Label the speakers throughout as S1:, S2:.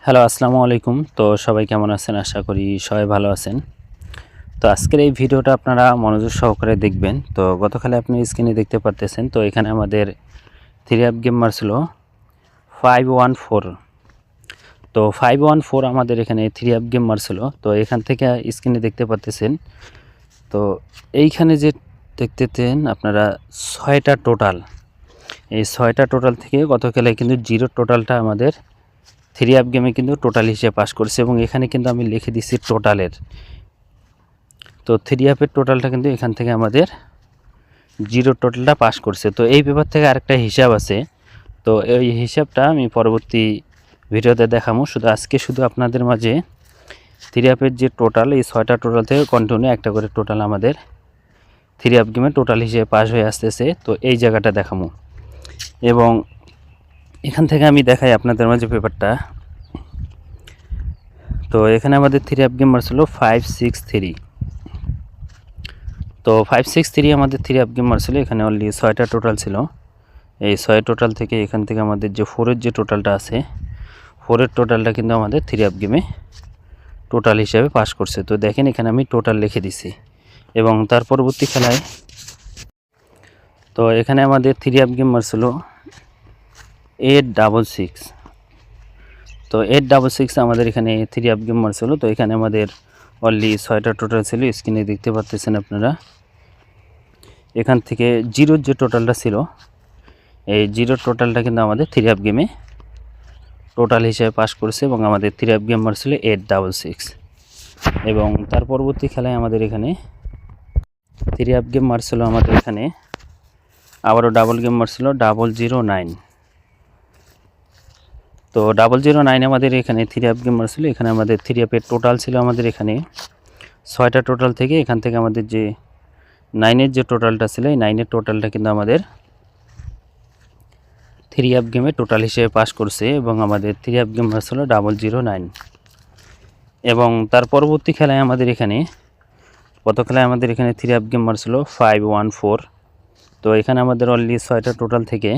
S1: Hello, আসসালামু আলাইকুম। তো সবাই কেমন আছেন? আশা করি সবাই ভালো আছেন। তো আজকের এই ভিডিওটা আপনারা মনোযোগ সহকারে দেখবেন। তো গতকালে আপনি স্ক্রিনে দেখতে পারতেছেন। তো এখানে আমাদের 3 অ্যাপ গেম মারছিল 514। তো 514 আমাদের এখানে 3 অ্যাপ গেম মারছিল। তো এখান থেকে স্ক্রিনে দেখতে পারতেছেন। তো এইখানে যে দেখতেছেন আপনারা 6টা টোটাল। এই 6টা টোটাল থেকে গতকালে কিন্তু জিরো টোটালটা আমাদের 3 অ্যাপ গেমে কিন্তু টোটাল হিসেবে পাস করছে এবং এখানে কিন্তু আমি লিখে দিচ্ছি টোটালের। তো 3 অ্যাপের টোটালটা কিন্তু এখান থেকে আমাদের জিরো টোটালটা পাস করছে। তো এই পেপার থেকে আরেকটা হিসাব আছে। তো এই হিসাবটা আমি পরবর্তী ভিডিওতে দেখাবো। আজকে আপনাদের মাঝে 3 অ্যাপের যে টোটাল, এই 6টা টোটাল থেকে কন্টিনিউ একটা করে টোটাল আমাদের 3 অ্যাপ গেমে টোটাল হিসেবে পাস হয়ে আসতেছে। তো এই জায়গাটা দেখাবো এবং এখান থেকে আমি দেখাই আপনাদের মাঝে পেপারটা। তো এখানে আমাদের 3 অ্যাপ গেম মারছিল 563। তো 563 আমাদের 3 অ্যাপ গেম মারছিল। এখানে অনলি 6টা টোটাল ছিল। এই 6 টোটাল থেকে এখান থেকে আমাদের যে 4 এর যে টোটালটা আছে, 4 এর টোটালটা কিন্তু আমাদের 3 অ্যাপ গেমে টোটাল হিসাবে পাস করছে। তো দেখেন এখানে আমি টোটাল লিখে দিছি এবং তার পরবর্তী খেলায় তো এখানে আমাদের 3 অ্যাপ গেম মারছিল 866। তো 866 আমাদের এখানে 3 অ্যাপ গেম মারছিল। তো এখানে আমাদের অনলি 6টা টোটাল ছিল। স্ক্রিনে দেখতে পাচ্ছেন আপনারা। এখান থেকে জিরোর যে টোটালটা ছিল, এই জিরোর টোটালটা কিন্তু আমাদের 3 অ্যাপ গেমে টোটাল হিসেবে পাস করছে এবং আমাদের 3 অ্যাপ গেম মারছিল 866। এবং তার পরবর্তী খেলায় আমাদের এখানে 3 অ্যাপ গেম মারছিল আমাদের এখানে আবারও ডাবল গেম মারছিল 009। তো 009 আমাদের এখানে 3 অ্যাপ গেম মারছিল। এখানে আমাদের 3 অ্যাপের টোটাল ছিল আমাদের এখানে 6টা টোটাল থেকে এখান থেকে আমাদের যে 9 এর যে টোটালটা ছিল, এই 9 এর টোটালটা কিন্তু আমাদের 3 অ্যাপ গেমে টোটাল হিসেবে পাস করছে এবং আমাদের 3 অ্যাপ গেম ছিল 009। এবং তার পরবর্তী খেলায় আমাদের এখানে গত খেলায় আমাদের এখানে 3 অ্যাপ গেম ছিল 514। তো এখানে আমাদের অনলি 6টা টোটাল থেকে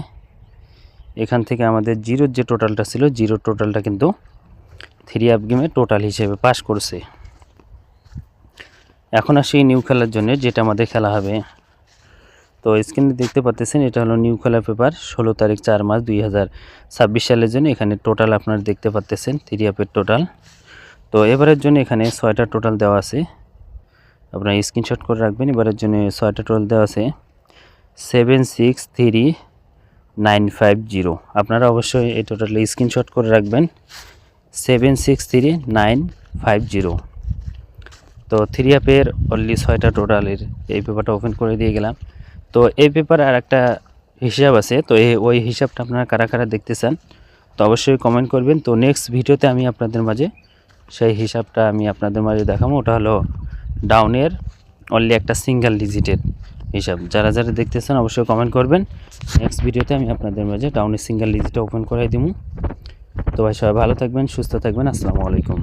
S1: এখান থেকে আমাদের জিরোর যে টোটালটা ছিল, জিরো টোটালটা কিন্তু 3 অ্যাপ গেমে টোটাল হিসেবে পাস করছে। এখন আসি নিউ খেলার জন্য, যেটা আমাদের খেলা হবে। তো স্ক্রিনে দেখতে পাচ্ছেন এটা হলো নিউ খেলা পেপার 16 তারিখ 4 মাস 2026 সালের জন্য। এখানে টোটাল আপনারা দেখতে পাচ্ছেন 3 অ্যাপের টোটাল। তো এবারের জন্য এখানে 6টা টোটাল দেওয়া আছে, আপনারা স্ক্রিনশট করে রাখবেন। এবারের জন্য 6টা টোটাল দেওয়া আছে 763950। আপনারা অবশ্যই এই টোটালে স্ক্রিনশট করে রাখবেন 763950। তো 3 অ্যাপের অনলি 6টা টোটালের এই পেপারটা ওপেন করে দিয়ে গেলাম। তো এই পেপারে আর একটা হিসাব আছে। তো ওই হিসাবটা আপনারা কারা কারা দেখতে চান তো অবশ্যই কমেন্ট করবেন। তো নেক্সট ভিডিওতে আমি আপনাদের মাঝে সেই হিসাবটা আপনাদের মাঝে দেখাবো। ওটা হলো ডাউনের অনলি একটা সিঙ্গেল ডিজিটের হিসাব। যারা যারা দেখতে চান অবশ্যই কমেন্ট করবেন। নেক্সট ভিডিওতে আমি আপনাদের মাঝে ডাউনের সিঙ্গেল ডিজিটটা ওপেন করাই দিব। তো ভাই সবাই ভালো থাকবেন, সুস্থ থাকবেন। আসসালামু আলাইকুম।